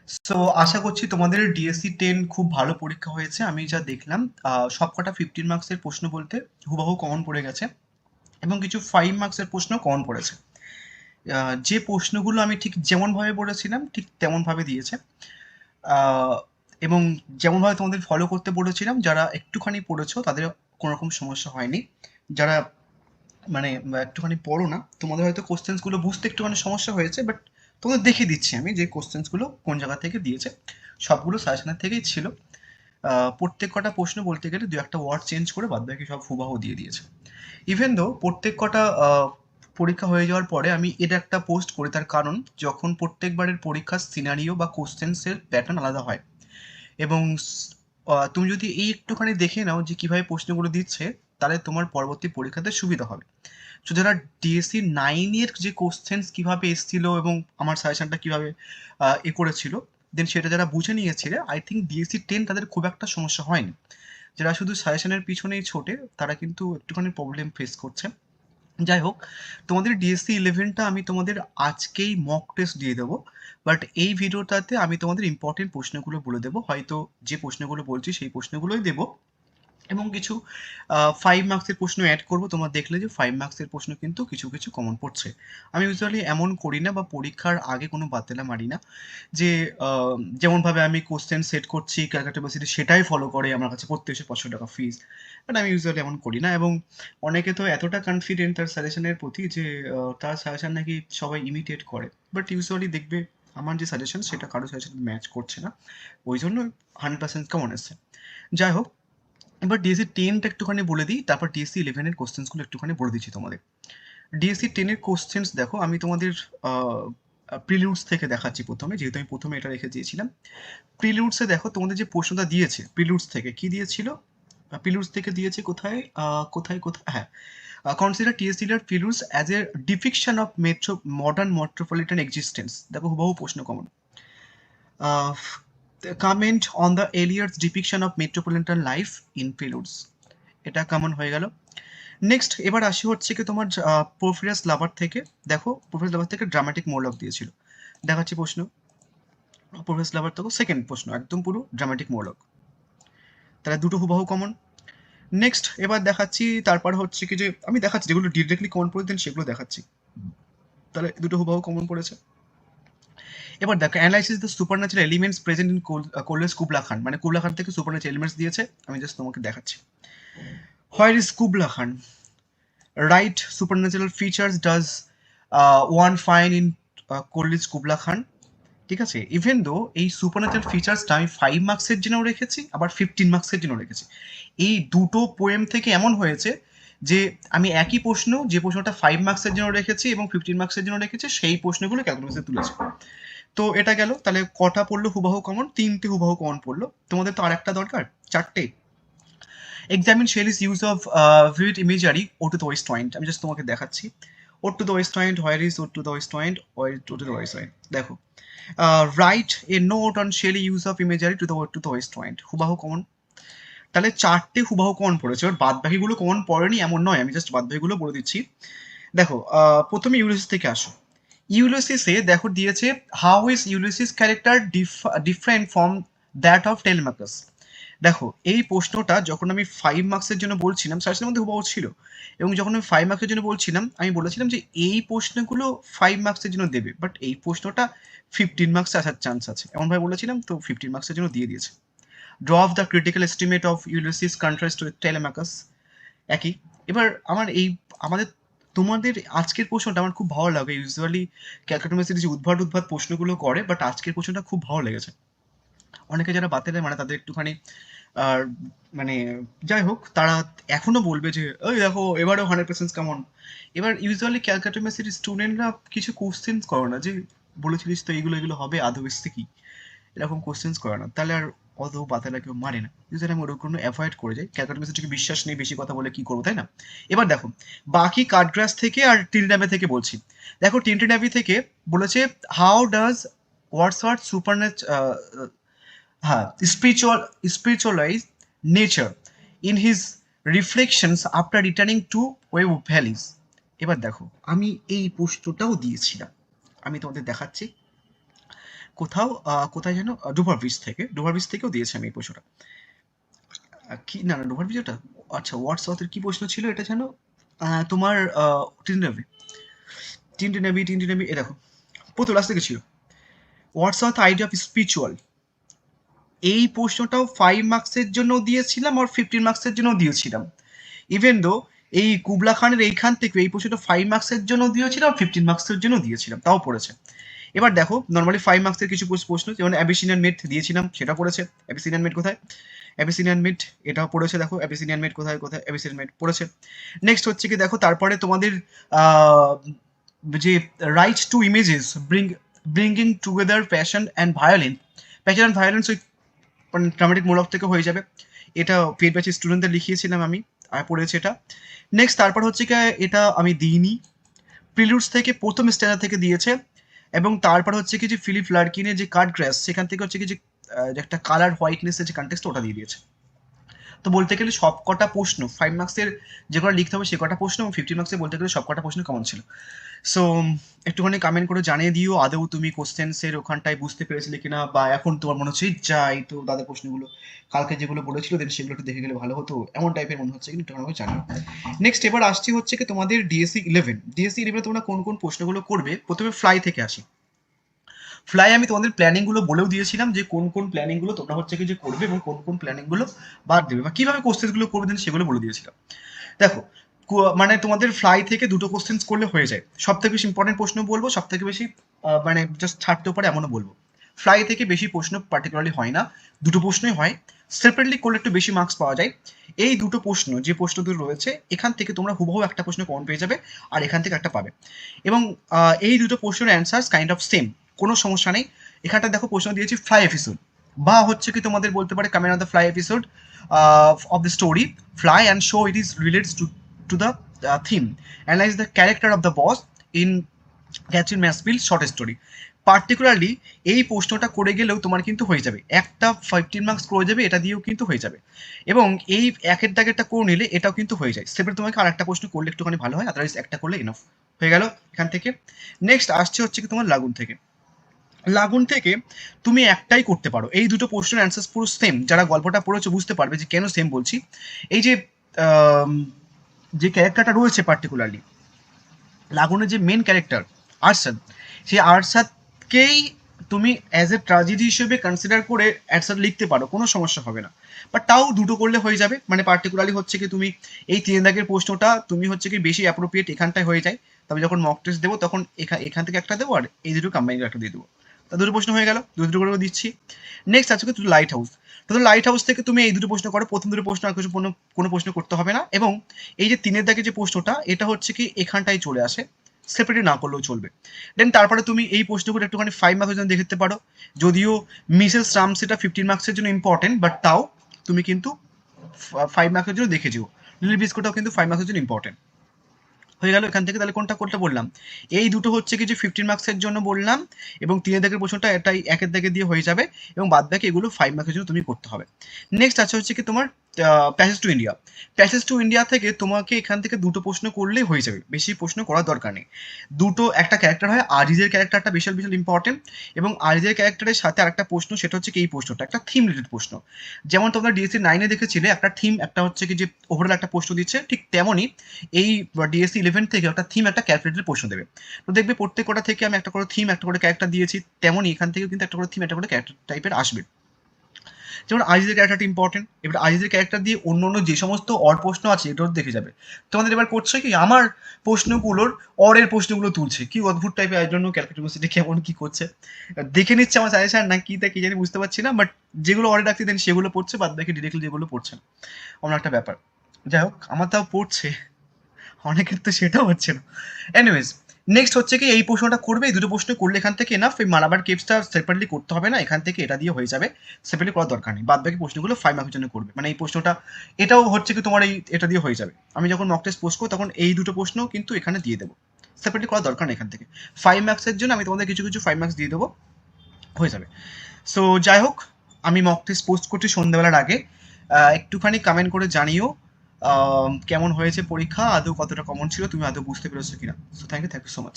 So আশা করছি তোমাদের DSC 10 খুব ভালো পরীক্ষা হয়েছে। আমি যা দেখলাম সবকটা 15 মার্কসের প্রশ্ন বলতে হুবহু কমন পড়ে গেছে এবং কিছু 5 মার্কসের প্রশ্ন কমন পড়েছে। যে প্রশ্নগুলো আমি ঠিক যেমনভাবে বলেছিলাম ঠিক তেমনভাবে দিয়েছে। আহ, এবং যেমনভাবে তোমাদের ফলো করতে বলেছিলাম, যারা একটুখানি পড়েছো তাদের কোনো রকম সমস্যা হয়নি। যারা মানে একটুখানি পড়ো না, তোমাদের হয়তো কোশ্চেন্সগুলো বুঝতে একটুখানি সমস্যা হয়েছে, বাট তোমাদের দেখিয়ে দিচ্ছি আমি যে কোশ্চেন্সগুলো কোন জায়গা থেকে দিয়েছে। সবগুলো সাজেশনের থেকেই ছিল। প্রত্যেক কটা প্রশ্ন বলতে গেলে দু একটা ওয়ার্ড চেঞ্জ করে বাদ বাকি সব হুবাহু দিয়ে দিয়েছে। ইভেন দো প্রত্যেক কটা পরীক্ষা হয়ে যাওয়ার পরে আমি এটা একটা পোস্ট করি, তার কারণ যখন প্রত্যেকবারের পরীক্ষার সিনারিও বা কোশ্চেন্সের প্যাটার্ন আলাদা হয় এবং তুমি যদি এই একটুখানি দেখে নাও যে কিভাবে প্রশ্নগুলো দিচ্ছে, তাহলে তোমার পরবর্তী পরীক্ষাতে সুবিধা হবে। তো যারা ডিএসসি 9-এর যে কোশ্চেন্স কিভাবে এসেছিল এবং আমার সাজেশনটা কিভাবে এ করেছিল, দেন সেটা যারা বুঝে নিয়েছিলে, আই থিঙ্ক ডিএসসি 10 তাদের খুব একটা সমস্যা হয়নি। যারা শুধু সাজেশনের পিছনেই ছোটে তারা কিন্তু একটুখানি প্রবলেম ফেস করছে। যাই হোক, তোমাদের ডিএসসি 11টা আমি তোমাদের আজকেই মক টেস্ট দিয়ে দেবো, বাট এই ভিডিওটাতে আমি তোমাদের ইম্পর্টেন্ট প্রশ্নগুলো বলে দেবো। হয়তো যে প্রশ্নগুলো বলছি সেই প্রশ্নগুলোই দেবো এবং কিছু 5 মার্কসের প্রশ্ন অ্যাড করবো। তোমরা দেখলে যে 5 মার্কসের প্রশ্ন কিন্তু কিছু কিছু কমন পড়ছে। আমি ইউজুয়ালি এমন করি না বা পরীক্ষার আগে কোনো বাতেলা মারি না যে যেমনভাবে আমি কোশ্চেন সেট করছি ক্যালকাটা ভার্সিটি সেটাই ফলো করে আমার কাছে পড়তে এসে 500 টাকা ফিস। বাট আমি ইউজুয়ালি এমন করি না। এবং অনেকে তো এতটা কনফিডেন্ট তার সাজেশনের প্রতি যে তার সাজেশন নাকি সবাই ইমিটেট করে, বাট ইউজুয়ালি দেখবে আমার যে সাজেশন সেটা কারো সাজেশন ম্যাচ করছে না, ওই জন্য 100% কেমন এসছে। যাই হোক, এবার ডিএসসি 10টা একটুখানি বলে দিই, তারপর ডিএসসি 11-এর কোশ্চেন্সগুলো একটুখানি বলে দিচ্ছি তোমাদের। ডিএসসি 10-এর কোশ্চেন্স দেখো, আমি তোমাদের প্রিলিউডস থেকে দেখাচ্ছি প্রথমে, যেহেতু আমি প্রথমে এটা রেখে দিয়েছিলাম। প্রিলিউডসে দেখো তোমাদের যে প্রশ্নটা দিয়েছে প্রিলিউডস থেকে কি দিয়েছিল, প্রিলিউডস থেকে দিয়েছে কোথায় কোথায় কোথায়, হ্যাঁ, consider T S Eliot's Preludes as a depiction of modern metropolitan existence. দেখো হুবহু প্রশ্ন common. Comment on the Eliot's depiction of metropolitan life in Preludes. এটা কমন হয়ে গেল। নেক্সট এবার আসি হচ্ছে কি তোমার পোরফিরাস লাভার থেকে। দেখো পোরফিরাস লাভার থেকে ড্রামাটিক মোরলগ দিয়েছিল। দেখাচ্ছি প্রশ্ন। পোরফিরাস লাভার থেকে সেকেন্ড প্রশ্ন একদম পুরো ড্রামাটিক মোরলগ, তাহলে দুটো হুবহু কমন। নেক্সট এবার দেখাচ্ছি, তারপর হচ্ছে কি যে আমি দেখাচ্ছি যেগুলো ডিরেক্টলি কমন পড়েছেন সেগুলো দেখাচ্ছি, তাহলে দুটো হুবহু কমন পড়েছে। এবার দেখো analysis the supernatural elements present in Coleridge's Kubla Khan, মানে কুবলা খান থেকে সুপারন্যাচুরাল এলিমেন্টস দিয়েছে, আমি জাস্ট তোমাকে দেখাচ্ছি। Where is Kubla Khan? Right supernatural features does one find in Coleridge Kubla Khan. ঠিক আছে, ইভেন দো এই সুপারন্যাচুরাল ফিচার্সটা আমি 5 মার্কসের জন্য রেখেছি, আবার 15 মার্কসের জন্য রেখেছি। এই দুটো পোয়েম থেকে এমন হয়েছে যে আমি একই প্রশ্ন, যে প্রশ্নটা 5 মার্কসের জন্য রেখেছি এবং 15 মার্কসের জন্য রেখেছি, সেই প্রশ্নগুলো ক্যালকুলেশনে তুলেছি। তো এটা গেল, তাহলে কটা পড়লো হুবাহু কমন? তিনটে হুবাহু কমন পড়লো। তোমাদের তো আর একটা দরকার, চারটে। Examine Shelley's use of vivid imagery ode to the West point. আমি জাস্ট তোমাকে দেখাচ্ছি। Ode to the West point, where is ode to the West point, ode to the West point. দেখো, write a note on Shelley use of imagery to the West point, হুবাহু common. তাহলে চারটে হুবাহু common পড়েছে। এবার বাদ বাকিগুলো common পড়েনি এমন নয়, আমি জাস্ট বাদ বাকিগুলো বলে দিচ্ছি। দেখো, প্রথমে ইউলিসিস থেকে আসো। ইউলিসিসে দেখো দিয়েছে how is Ulysses character different from that of Telemachus. দেখো এই প্রশ্নটা যখন আমি 5 মার্কসের জন্য বলছিলাম, সাজেশনের মধ্যে হুবহু ছিল, এবং যখন আমি 5 মার্কসের জন্য বলছিলাম আমি বলেছিলাম যে এই প্রশ্নগুলো 5 মার্কসের জন্য দেবে, বাট এই প্রশ্নটা 15 মার্কসে আসার চান্স আছে এমনভাবে বলেছিলাম, তো 15 মার্কসের জন্য দিয়ে দিয়েছে। Draw of the critical estimate of Ulysses contrast with Telemachus, একই। এবার আমার এই আমাদের তোমাদের আজকের প্রশ্নটা আমার খুব ভালো লাগে। ইউজুয়ালি ক্যালকাটা ইউনিভার্সিটি যে উদ্ভট উদ্ভট প্রশ্নগুলো করে, বাট আজকের প্রশ্নটা খুব ভালো লেগেছে। অনেকে যারা বাতেলে মানে তাদের একটুখানি আর মানে যাই হোক, তারা এখনো বলবে যে ওই দেখো এবারেও 100% কেমন। এবার ইউজুয়ালি ক্যালকাটা ইউনিভার্সিটির স্টুডেন্টরা কিছু কোশ্চেন্স করে না যে বলেছিলিস তো এগুলো এগুলো হবে আদৌ এসছে কি, এরকম কোশ্চেন্স করে না, তাহলে আর অত বাতালা কেউ মারে না। ইউজুয়ালি আমি ওরকম অ্যাভয়েড করে যাই, ক্যালকাটা ইউনিভার্সিটিকে বিশ্বাস নেই, বেশি কথা বলে কি করবো, তাই না? এবার দেখো বাকি কাঠগ্রাস থেকে আর টিলডামে থেকে বলছি। দেখো টিনটিনাভি থেকে বলেছে হাউ ডাজ ওয়ার্ডসওয়ার্থ হ্যাঁ spiritualize nature in his reflections after returning to web valleys. এবার দেখো আমি এই প্রশ্নটাও দিয়েছিলাম, আমি তোমাদের দেখাচ্ছি। কোথায় যেন ডুভার ব্রিজ থেকেও দিয়েছে আমি এই প্রশ্নটা। কি না না ডুভার ব্রিজ ওটা, আচ্ছা হোয়াটসঅ্যাপের কি প্রশ্ন ছিল এটা যেন, তোমার টিনটি নেভি এ দেখো প্রথম লাস্ট থেকে ছিল, what's are the idea of spiritual. এই প্রশ্নটাও 5 মার্কসের জন্য দিয়েছিলাম আর 15 মার্কসের জন্য দিয়েছিলাম। ইভেন দো এই কুবলা খানের এইখান থেকে এই প্রশ্নটা 5 মার্কসের জন্য দিয়েছিলাম আর 15 মার্কসের জন্য দিয়েছিলাম, তাও পড়েছে। এবার দেখো নর্মালি 5 মার্কসের কিছু প্রশ্ন যেমন অ্যাবিসিনিয়ান মেট দিয়েছিলাম সেটা পড়েছে। অ্যাবিসিনিয়ান মেট কোথায়, অ্যাবিসিনিয়ান মেট এটাও পড়েছে, দেখো অ্যাবিসিনিয়ান মেট কোথায় কোথায় অ্যাবিসিনিয়ান মেট পড়েছে। নেক্সট হচ্ছে কি দেখো তারপরে তোমাদের যে right two images bringing together passion and violence ওই ড্রামাটিক মোড়ক থেকে হয়ে যাবে। এটা পেড ব্যাচের স্টুডেন্টদের লিখিয়েছিলাম আমি, আর পড়েছে এটা। নেক্সট তারপর হচ্ছে কি এটা আমি দিইনি, প্রিলুডস থেকে প্রথম স্ট্যান্ডার থেকে দিয়েছে। এবং তারপর হচ্ছে কি যে ফিলিপ লার্কিনের যে কার্ড গ্রাস সেখান থেকে হচ্ছে কি যে একটা কালার হোয়াইটনেসের যে কন্টেক্সট ওটা দিয়ে দিয়েছে। তো বলতে গেলে সব কটা প্রশ্ন 5 মার্কসের যে কটা লিখতে হবে সে কটা প্রশ্ন, এবং 15 মার্কসে বলতে গেলে সব কটা প্রশ্ন কমন ছিল। সো একটুখানি কমেন্ট করে জানিয়ে দিও আদৌ তুমি কোশ্চেন্সের ওখানটায় বুঝতে পেরেছিলে কিনা, বা এখন তোমার মনে হচ্ছে যাই তো দাদা প্রশ্নগুলো কালকে যেগুলো বলেছিল দেন সেগুলো একটু দেখে গেলে ভালো হতো, এমন টাইপের মনে হচ্ছে কিন্তু একটু জানিও। নেক্সট এবার আসছি হচ্ছে কি তোমাদের ডিএসসি 11 তোমরা কোন কোন প্রশ্নগুলো করবে। প্রথমে ফ্লাই থেকে আসি। ফ্লাই আমি তোমাদের প্ল্যানিং গুলো বলেও দিয়েছিলাম যে কোন কোন প্ল্যানিং গুলো তোমরা হচ্ছে কি যে করবে এবং কোন কোন প্ল্যানিং গুলো বাদ দেবে বা কিভাবে কোশ্চেন গুলো করবে সেগুলো বলে দিয়েছিলাম। দেখো মানে তোমাদের ফ্লাই থেকে দুটো কোশ্চেন করলে হয়ে যায়। সব থেকে বেশি ইম্পর্টেন্ট প্রশ্ন বলবো, সব থেকে বেশি মানে জাস্ট ছাড়তে পারে এমনও বলবো। ফ্লাই থেকে বেশি প্রশ্ন পার্টিকুলারলি হয় না, দুটো প্রশ্নই হয়। সেপারেটলি করলে একটু বেশি মার্কস পাওয়া যায়। এই দুটো প্রশ্ন যে প্রশ্ন দুটো রয়েছে এখান থেকে তোমরা হুবহু একটা প্রশ্ন কমন পেয়ে যাবে, আর এখান থেকে একটা পাবে। এবং এই দুটো প্রশ্নের অ্যান্সার কাইন্ড অফ সেম, কোনো সমস্যা নেই। এখানটা দেখো প্রশ্ন দিয়েছি ফ্লাই এপিসোড, বা হচ্ছে কি তোমাদের বলতে পারে coming on the fly episode of the story fly and show it is relates to the theme, analyze the character of the boss in Katherine Mansfield short story. Particularly এই প্রশ্নটা করে গেলেও তোমার কিন্তু হয়ে যাবে, একটা 15 মার্কস করে যাবে, এটা দিয়েও কিন্তু হয়ে যাবে। এবং এই একের দাগেরটা করে নিলে এটাও কিন্তু হয়ে যায়। সেপারেট তোমাকে আর একটা প্রশ্ন করলে একটুখানি ভালো হয়, আদারওয়াইজ একটা করলে ইনফ হয়ে গেল এখান থেকে। নেক্সট আসছে হচ্ছে কি তোমার লাগুন থেকে। লাগুন থেকে তুমি একটাই করতে পারো, এই দুটো প্রশ্নের অ্যান্সার পুরো সেম, যারা গল্পটা পড়েছো বুঝতে পারবে যে কেন সেম বলছি। এই যে যে ক্যারেক্টারটা রয়েছে পার্টিকুলারলি লাগুনের যে মেন ক্যারেক্টার আরশাদ, সেই আরশাদকেই তুমি অ্যাজ এ ট্র্যাজেডি হিসেবে কনসিডার করে অ্যান্সার লিখতে পারো, কোনো সমস্যা হবে না। বাট তাও দুটো করলে হয়ে যাবে, মানে পার্টিকুলারলি হচ্ছে কি তুমি এই 3 দাগের প্রশ্নটা তুমি হচ্ছে কি বেশি অ্যাপ্রোপ্রিয়েট এখানটায় হয়ে যায়, তবে যখন মক টেস্ট দেবো তখন এখান থেকে একটা দেবো আর এই দুটো কম্বাইন একটা দিয়ে দেবো। তা দুটো প্রশ্ন হয়ে গেল, দুটো করে দিচ্ছি। নেক্সট আছে দুটো লাইট হাউস। তো লাইট হাউস থেকে তুমি এই দুটো প্রশ্ন করো, প্রথম দুটো প্রশ্ন আর কিছু কোনো প্রশ্ন করতে হবে না। এবং এই যে 3 দাগের যে প্রশ্নটা এটা হচ্ছে কি এখানটায় চলে আসে, সেপারেটলি না করলেও চলবে। দেন তারপরে তুমি এই প্রশ্নগুলো একটুখানি 5 মার্কসের জন্য দেখতে পারো, যদিও মিসেস রাম সেটা 15 মার্কসের জন্য ইম্পর্টেন্ট, বাট তাও তুমি কিন্তু 5 মার্কসের জন্য দেখে যেও। লিলি বিস্কুটটাও কিন্তু 5 মার্কসের জন্য ইম্পর্টেন্ট হয়ে গেল এখান থেকে। তাহলে কোনটা করতে বললাম, এই দুটো হচ্ছে কি যে 15 মার্কসের জন্য বললাম, এবং 3 দাগের প্রশ্নটা এটাই একের দাগে দিয়ে হয়ে যাবে, এবং বাদ বাকি এগুলো 5 মার্কসের জন্য তুমি করতে হবে। নেক্সট আছে হচ্ছে কি তোমার passage to India. Passage to India থেকে তোমাকে এখান থেকে দুটো প্রশ্ন করলেই হয়ে যাবে, বেশি প্রশ্ন করার দরকার নেই। দুটো একটা ক্যারেক্টার হয়, আজিজের ক্যারেক্টারটা বিশাল বিশাল ইম্পর্টেন্ট, এবং আজিজের ক্যারেক্টারের সাথে আরেকটা প্রশ্ন সেটা হচ্ছে কি এই প্রশ্নটা একটা থিম রিলেটেড প্রশ্ন। যেমন তোমরা ডিএসসি 9-এ দেখেছিলে একটা থিম, একটা হচ্ছে কি যে ওভারঅল একটা প্রশ্ন দিচ্ছে, ঠিক তেমনই এই ডিএসসি 11 থেকে একটা থিম একটা ক্যারেক্টারের প্রশ্ন দেবে। তো দেখবে প্রত্যেকটা থেকে আমি একটা করে থিম একটা করে ক্যারেক্টার দিয়েছি, তেমনই এখান থেকেও কিন্তু একটা করে থিম একটা করে ক্যারেক্টার টাইপের আসবে। যেমন আজিজের ক্যারেক্টারটা ইম্পর্টেন্ট, এবার আজিজের ক্যারেক্টার দিয়ে অন্য অন্য যে সমস্ত অর প্রশ্ন আছে এটাও দেখে যাবে। তোমাদের এবার করছে কি আমার প্রশ্নগুলোর অরের প্রশ্নগুলো তুলছে, কি অদ্ভুত টাইপের, আই ডোন্ট নো ক্যালকুলেটর কেমন কি করছে, দেখে নিচ্ছে আমার সাজেশন না কি তা কি জানি বুঝতে পারছি না, বাট যেগুলো অরে রাখছি দেন সেগুলো পড়ছে, বাদ বাকি ডিরেক্টলি যেগুলো পড়ছে না, অন্য একটা ব্যাপার। যাই হোক আমার তাও পড়ছে, অনেকের তো সেটাও হচ্ছে না। এনিওয়েজ নেক্সট হচ্ছে কি এই প্রশ্নটা করবে, এই দুটো প্রশ্ন করলে এখান থেকে এনাফ, এই মালাবার কেপসটা সেপারেটলি করতে হবে না, এখান থেকে এটা দিয়ে হয়ে যাবে, সেপারেটলি করার দরকার নেই। বাদ বাকি প্রশ্নগুলো 5 মার্কের জন্য করবে, মানে এই প্রশ্নটা এটাও হচ্ছে কি তোমার এই এটা দিয়ে হয়ে যাবে। আমি যখন মক টেস্ট পোস্ট করবো তখন এই দুটো প্রশ্ন কিন্তু এখানে দিয়ে দেবো, সেপারেটলি করার দরকার নেই এখান থেকে। 5 মার্কসের জন্য আমি তোমাদের কিছু কিছু 5 মার্কস দিয়ে দেবো, হয়ে যাবে। সো যাই হোক আমি মক টেস্ট পোস্ট করছি সন্ধ্যেবেলার আগে, একটুখানি কমেন্ট করে জানিও কেমন হয়েছে পরীক্ষা, আদৌ কতটা কমন ছিল, তুমি আদৌ বুঝতে পেরেছো কিনা। So thank you so much.